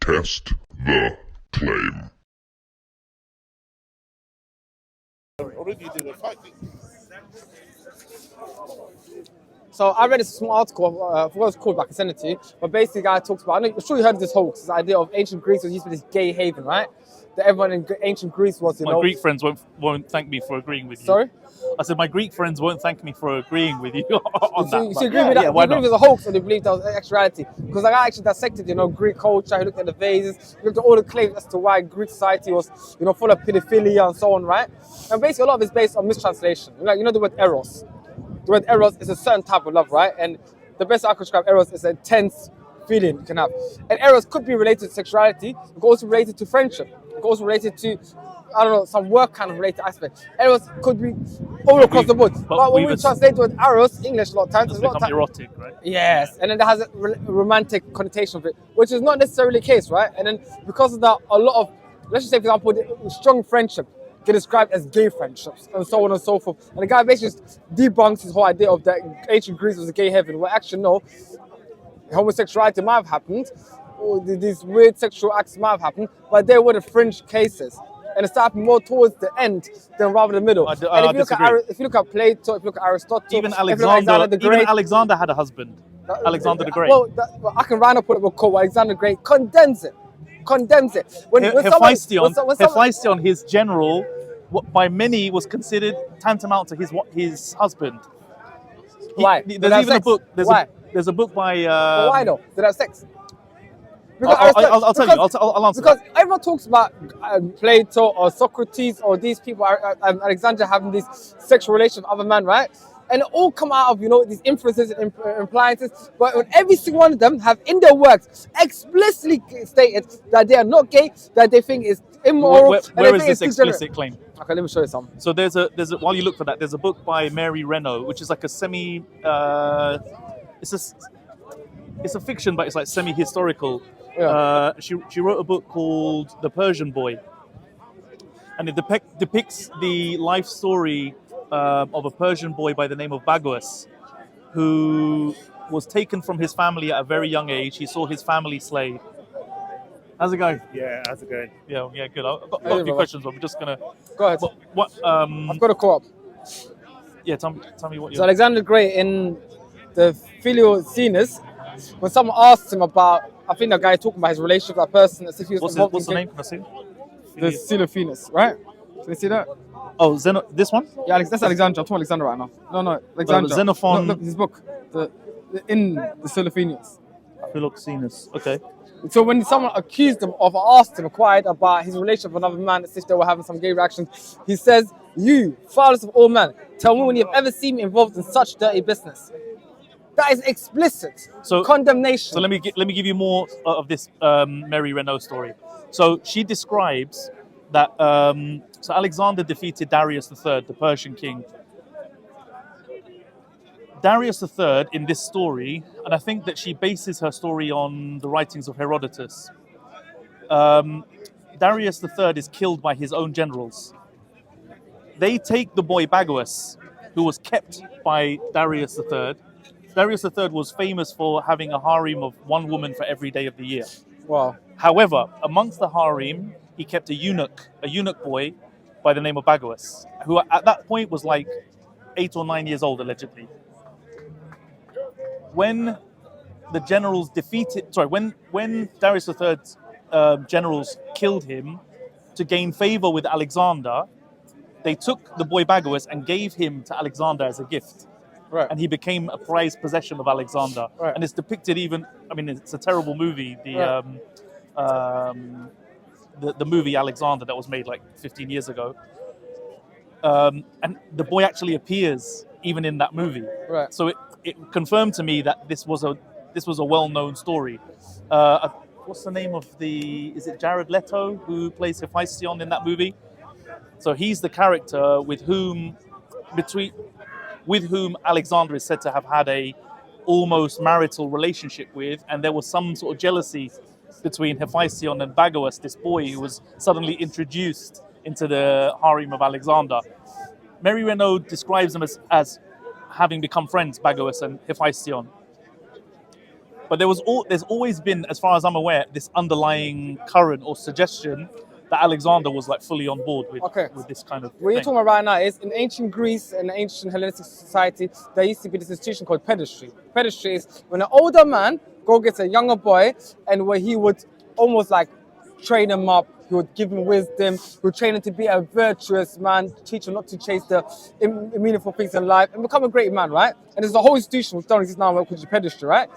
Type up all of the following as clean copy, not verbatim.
Test the claim. Already did a fighting. So I read a small article, I forgot what it's called, but I can send it to you. But basically, the guy talks about, I'm sure you heard of this hoax, this idea of ancient Greece was used to be this gay haven, right? That everyone in ancient Greece was, My Greek friends won't thank me for agreeing with you. Sorry? I said my Greek friends won't thank me for agreeing with you on that. So you agree with that? Yeah, why Do you agree not? with the hoax, or do you believe that was actuality? Because like, I actually dissected, Greek culture. He looked at the vases, he looked at all the claims as to why Greek society was, full of pedophilia and so on, right? And basically, a lot of it's based on mistranslation. The word eros. The word eros is a certain type of love, right? And the best I could describe eros is an intense feeling you can have. And eros could be related to sexuality. It could also be related to friendship. It could also be related to, some work kind of related aspect. Eros could be all across the board. But when we translate the word eros, English, a lot of times, it's become erotic, right? Yes, and then it has a romantic connotation of it, which is not necessarily the case, right? And then because of that, a lot of, let's just say, for example, strong friendship get described as gay friendships, and so on and so forth. And the guy basically just debunks his whole idea of that ancient Greece was a gay heaven, where actually, no, homosexuality might have happened, or these weird sexual acts might have happened, but they were the fringe cases. And it's happening more towards the end than rather the middle. And if you look at Plato, if you look at Aristotle, even Alexander the Great, even Alexander had a husband. Alexander the Great. Well, I can round up what it will call Alexander the Great condemns it. Hephaestion, his general, by many was considered tantamount to his husband. Why? There's even a book. There's a book by. But why though? Did they have sex? I'll tell you. I'll answer. Because everyone talks about Plato or Socrates or these people, Alexander having these sexual relations with other men, right? And it all come out of, these inferences and impliances. But when every single one of them have in their works explicitly stated that they are not gay, that they think is immoral. Where is this explicit claim? Okay, let me show you some. So there's a while you look for that, there's a book by Mary Renault, which is like a semi. It's a fiction, but it's like semi-historical. Yeah. She wrote a book called The Persian Boy, and it depicts the life story of a Persian boy by the name of Bagoas, who was taken from his family at a very young age. He saw his family slayed. How's it going? Yeah, how's it going? Yeah, good. I've got a few questions, but we're just gonna. Go ahead. I've got a co-op. Yeah, tell me what. So Alexander the Great in the Philoxenus, when someone asked him about, I think the guy talking about his relationship with that person, as if he was involved. What's the name? Can I see? The Philoxenus, right? Can you see that? Oh, this one? Yeah, that's Alexander. I'm talking Alexander right now. No, Alexander. Xenophon. Look, his book, in the Philoxenus. Philoxenus. Okay. So when someone accused him of, asked him, inquired about his relationship with another man, as if they were having some gay reactions, he says, "You, foulest of all men, tell me when you've ever seen me involved in such dirty business." That is explicit condemnation. So let me give you more of this Mary Renault story. So she describes that so Alexander defeated Darius III, the Persian king. Darius III in this story, and I think that she bases her story on the writings of Herodotus. Darius III is killed by his own generals. They take the boy Bagoas, who was kept by Darius III. Darius III was famous for having a harem of one woman for every day of the year. Wow. However, amongst the harem, he kept a eunuch boy by the name of Bagoas, who at that point was like 8 or 9 years old, allegedly. When the generals when Darius III's generals killed him to gain favor with Alexander, they took the boy Bagoas and gave him to Alexander as a gift. Right. And he became a prized possession of Alexander. Right. And it's depicted it's a terrible movie, the movie Alexander that was made like 15 years ago. And the boy actually appears even in that movie. Right. So it confirmed to me that this was a well-known story. What's the name of is it Jared Leto who plays Hephaestion in that movie? So he's the character with whom Alexander is said to have had a almost marital relationship with, and there was some sort of jealousy between Hephaestion and Bagoas, this boy who was suddenly introduced into the harem of Alexander. Mary Renault describes them as having become friends, Bagoas and Hephaestion. But there's always been, as far as I'm aware, this underlying current or suggestion that Alexander was like fully on board with this kind of What you're thing. talking about right now is in ancient Greece and ancient Hellenic society, there used to be this institution called pedestry. Pedestry is when an older man go gets a younger boy, and where he would almost like train him up, he would give him wisdom, he would train him to be a virtuous man, teach him not to chase the meaningful things in life, and become a great man, right? And there's a whole institution which don't exist now, which is pedestry, right?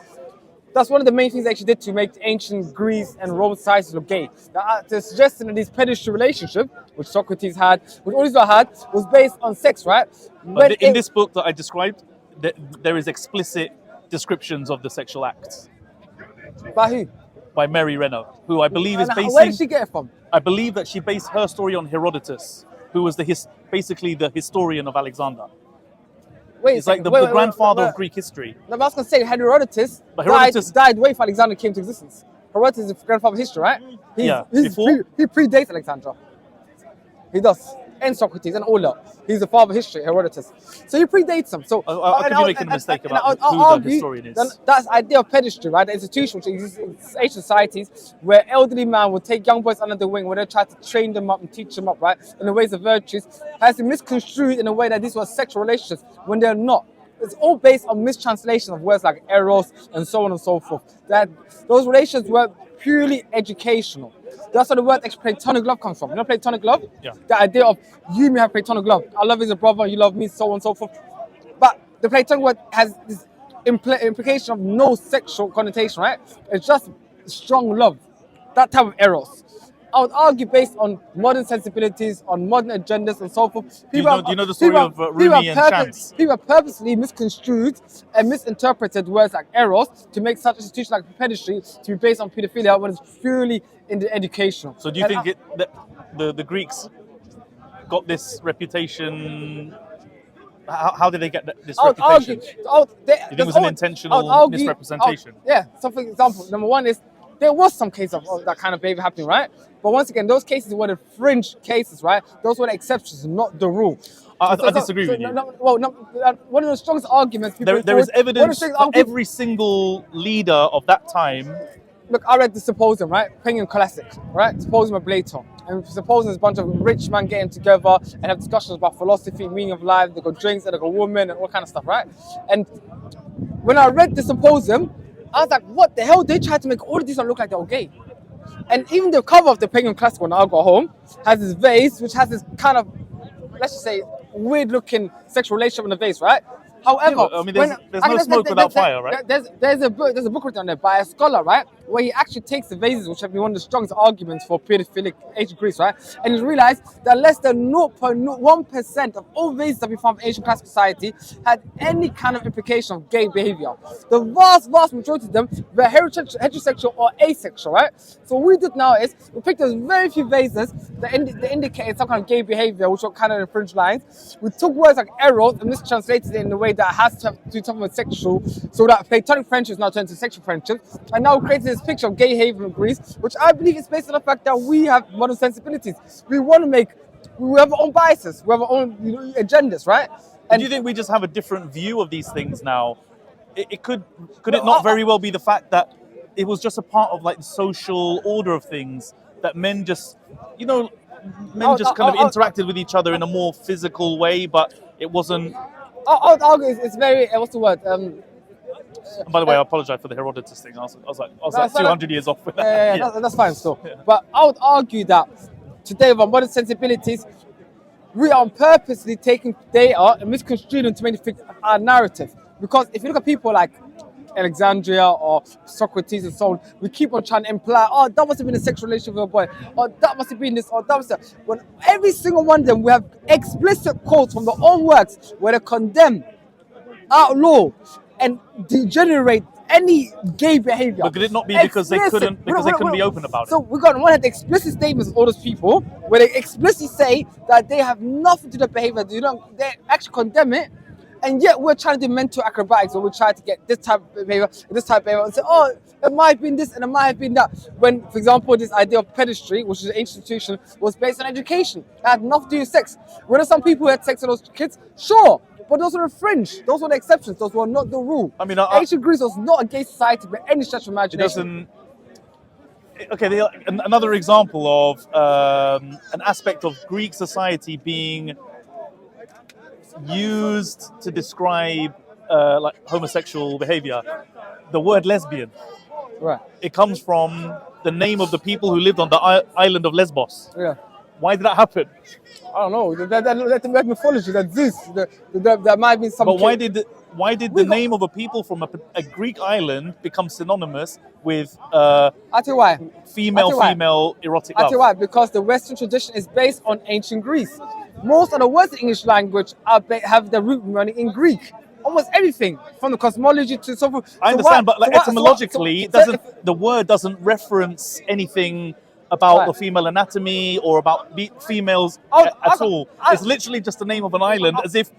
That's one of the main things they actually did to make ancient Greece and Roman societies look gay. The suggestion that this pedestry relationship, which Socrates had, which all these people had, was based on sex, right? But in this book that I described, there is explicit descriptions of the sexual acts. By who? By Mary Renaud, who I believe is basing... Where did she get it from? I believe that she based her story on Herodotus, who was basically the historian of Alexander. Wait, it's like the grandfather of Greek history. I was going to say, Herodotus died way before Alexander came to existence. Herodotus is the grandfather of history, right? He predates Alexander. He does. And Socrates and all that. He's the father of history, Herodotus. So he predates him. So I could be making a mistake about who the historian is. That's the idea of pedestry, right? The institution which exists in ancient societies where elderly man would take young boys under the wing, where they try to train them up and teach them up, right? In the ways of virtues, has been misconstrued in a way that these were sexual relationships when they're not. It's all based on mistranslation of words like Eros and so on and so forth. That those relations were purely educational. That's where the word platonic love comes from. You know platonic love? Yeah. The idea of you may have platonic love. I love you as a brother, you love me, so on and so forth. But the platonic word has this implication of no sexual connotation, right? It's just strong love. That type of eros. I would argue based on modern sensibilities, on modern agendas and so forth. Do you know the story of Rumi and Shams? People have purposely misconstrued and misinterpreted words like eros to make such a institution like pedestry to be based on pedophilia when it's purely in the educational. So do you think that the Greeks got this reputation? How did they get this reputation? Do you think it was an intentional misrepresentation? Yeah. So for example, number one is there was some case of that kind of behavior happening, right? But once again, those cases were the fringe cases, right? Those were the exceptions, not the rule. I disagree with you. One of the strongest arguments... There is evidence for every single leader of that time. Look, I read the Symposium, right? Penguin Classic, right? Symposium of Plato. And Symposium is a bunch of rich men getting together and have discussions about philosophy, meaning of life. They got drinks and they got women and all kind of stuff, right? And when I read the Symposium, I was like, what the hell? They tried to make all of these look like they were gay. And even the cover of the Penguin Classic when I got home has this vase, which has this kind of, let's just say, weird-looking sexual relationship in the vase, right? However, I mean, there's no smoke without fire, right? There's a book written on there by a scholar, right, where he actually takes the vases, which have been one of the strongest arguments for pedophilic ancient Greece, right, and he realized that less than 0.1% of all vases that we found in ancient classic society had any kind of implication of gay behavior. The vast majority of them were heterosexual or asexual, right? So what we did now is we picked those very few vases that indicated some kind of gay behavior, which were kind of infringed lines. We took words like eros and mistranslated it in a way that has to do something with sexual, so that platonic friendships now turned to sexual friendships. And now we created this picture of gay behavior in Greece, which I believe is based on the fact that we have modern sensibilities. We have our own biases, we have our own agendas, right? And do you think we just have a different view of these things now? Could it not very well be the fact that it was just a part of like the social order of things, that men just, kind of interacted with each other in a more physical way, but it wasn't... I would argue it's very, what's the word? And by the way, I apologize for the Herodotus thing. I was like 200 years off with that. Yeah. That's fine still. Yeah. But I would argue that today with our modern sensibilities, we are purposely taking data and misconstruing them to make it fit our narrative. Because if you look at people like Alexandria or Socrates and so on, we keep on trying to imply, that must have been a sexual relationship with a boy, or that must have been this, or that was that. When every single one of them, we have explicit quotes from their own works where they condemn, outlaw, and degenerate any gay behavior. But could it not be because they couldn't be open about it? So we got on one hand explicit statements of all those people where they explicitly say that they have nothing to do with behavior. They actually condemn it. And yet we're trying to do mental acrobatics where we try to get this type of behavior, and say, it might have been this and it might have been that. When, for example, this idea of pedestry, which is an institution, was based on education. It had nothing to do with sex. Were there some people who had sex with those kids? Sure. But those were the fringe. Those were the exceptions. Those were not the rule. I mean, ancient Greece was not a gay society by any stretch of it imagination. doesn't. Okay, another example of an aspect of Greek society being used to describe like homosexual behavior. The word lesbian. Right. It comes from the name of the people who lived on the island of Lesbos. Yeah. Why did that happen? I don't know. That mythology, that Zeus, that might be some. But why did the name of a people from a Greek island become synonymous with I tell you why. female erotic I tell love? you why. Because the Western tradition is based on ancient Greece. Most of the words in English language have their root running in Greek. Almost everything, from the cosmology to so forth. I understand, but like, etymologically, the word doesn't reference anything about Right. the female anatomy or about females at all. It's literally just the name of an island, as if,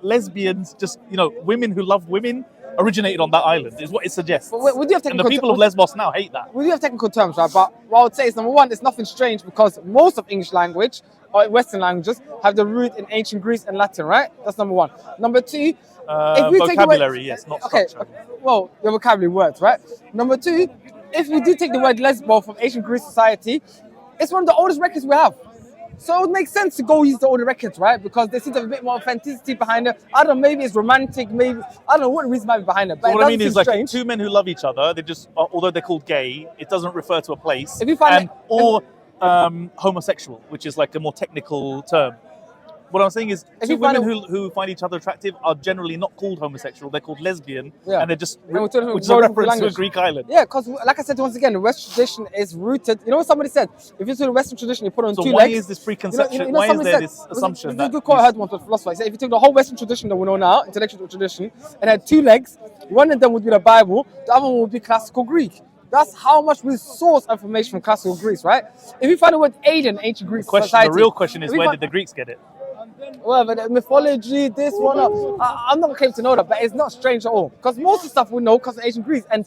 lesbians, just, women who love women originated on that island, is what it suggests. But we do have And the people of Lesbos now hate that. We do have technical terms, right? But what I would say is, number one, it's nothing strange because most of English language or Western languages have the root in ancient Greece and Latin, right? That's number one. Number two, if we Vocabulary, yes, not okay, structure. well, your vocabulary words, right? Number two, if we do take the word lesbo from ancient Greek society, it's one of the oldest records we have. So it would make sense to go use the older records, right? Because they seem to have a bit more authenticity behind it. I don't know, maybe it's romantic, maybe, I don't know what the reason might be behind it. But So what I mean is, like, strange. two men who love each other, they just, although they're called gay, it doesn't refer to a place. If you find Homosexual, which is like a more technical term. What I'm saying is, If two you find women who find each other attractive are generally not called homosexual, they're called lesbian, Yeah. and they're just, And we're talking which is a about reference to a language. Greek island. Yeah, because like I said once again, the Western tradition is rooted. You know what somebody said? If you do the Western tradition, you put it on So two why legs. is this preconception, why is somebody there said- this assumption This is a that good quote I heard once with a philosopher. He said, if you take the whole Western tradition that we know now, intellectual tradition, and had two legs, one of them would be the Bible, the other one would be classical Greek. That's how much we source information from classical Greece, right? If you find the word Aiden in ancient Greek society, the real question is, if you where find- did the Greeks get it? Well, but the mythology, this one, I'm not claiming to know that, but it's not strange at all. Because most of the stuff we know comes from ancient Greece. And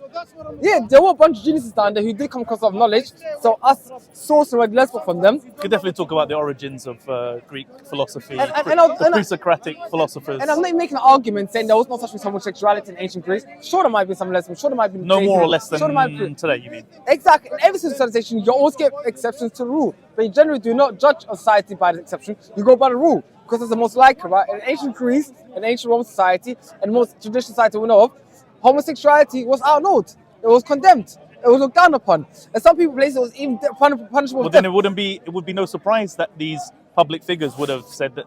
yeah, there were a bunch of geniuses down there who did come across a lot of knowledge. So us sourcing word less from them. We could definitely talk about the origins of Greek philosophy, And the pre-Socratic philosophers. And I'm not making an argument saying there was no such thing as homosexuality in ancient Greece. Sure, there might be some lesbians. Sure, there might be No gay more or people. less than Sure, there might be- today, you mean? Exactly. In every civilization, you always get exceptions to the rule. But you generally do not judge a society by the exception. You go by the rule. Because it's the most likely, right? In ancient Greece, in ancient Roman society, and most traditional society we know of, homosexuality was outlawed. It was condemned. It was looked down upon. And some people places it was even punishable Well, with then death. it would be no surprise that these public figures would have said that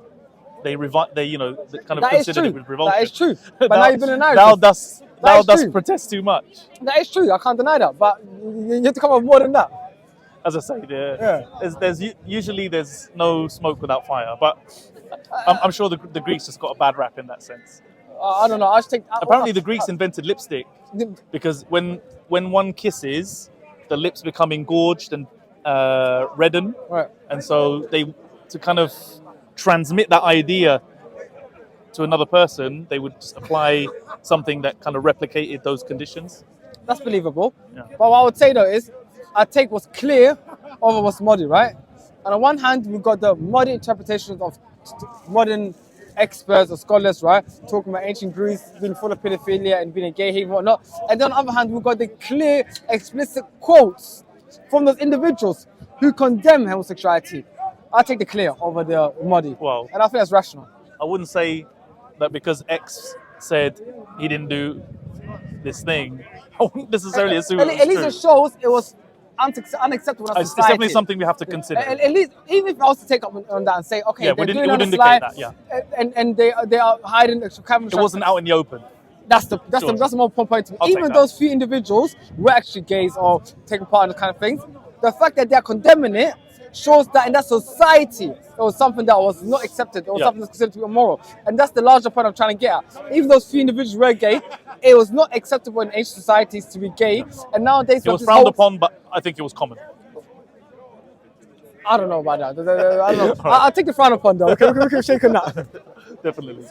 they kind of That is considered it true. with revulsion. That is true. But now you've been a narrative. Thou dost is true. protest too much. That is true. I can't deny that. But you have to come up with more than that. As I say, there's usually no smoke without fire, but I'm sure the Greeks just got a bad rap in that sense. I don't know. I just think Apparently, the Greeks invented lipstick because when one kisses, the lips become engorged and redden, Right. and so to kind of transmit that idea to another person, they would just apply something that kind of replicated those conditions. That's believable. Yeah. But what I would say though is, I take what's clear over what's muddy, right? On the one hand, we've got the muddy interpretations of modern experts or scholars, right? Talking about ancient Greece being full of pedophilia and being a gay haven and whatnot. And then on the other hand, we've got the clear, explicit quotes from those individuals who condemn homosexuality. I take the clear over the muddy. Well, And I think that's rational. I wouldn't say that because X said he didn't do this thing, I wouldn't necessarily assume At it least was it true. shows it was unacceptable in It's society. definitely something we have to consider. At least, even if I was to take up on that and say, okay, Yeah, they're it doing would on the indicate slide, that, yeah. and they are hiding the camera. It wasn't out in the open. That's the Sure. more point to me. I'll take Even that. those few individuals were actually gays or taking part in the kind of things. The fact that they're condemning it shows that in that society, it was something that was not accepted. It was Yeah. something that's considered to be immoral. And that's the larger point I'm trying to get at. Even those few individuals were gay, it was not acceptable in ancient societies to be gay. And nowadays, It was frowned upon, but I think it was common. I don't know about that. I don't know. I'll take the frown upon though. Okay, we can shake on that. Definitely.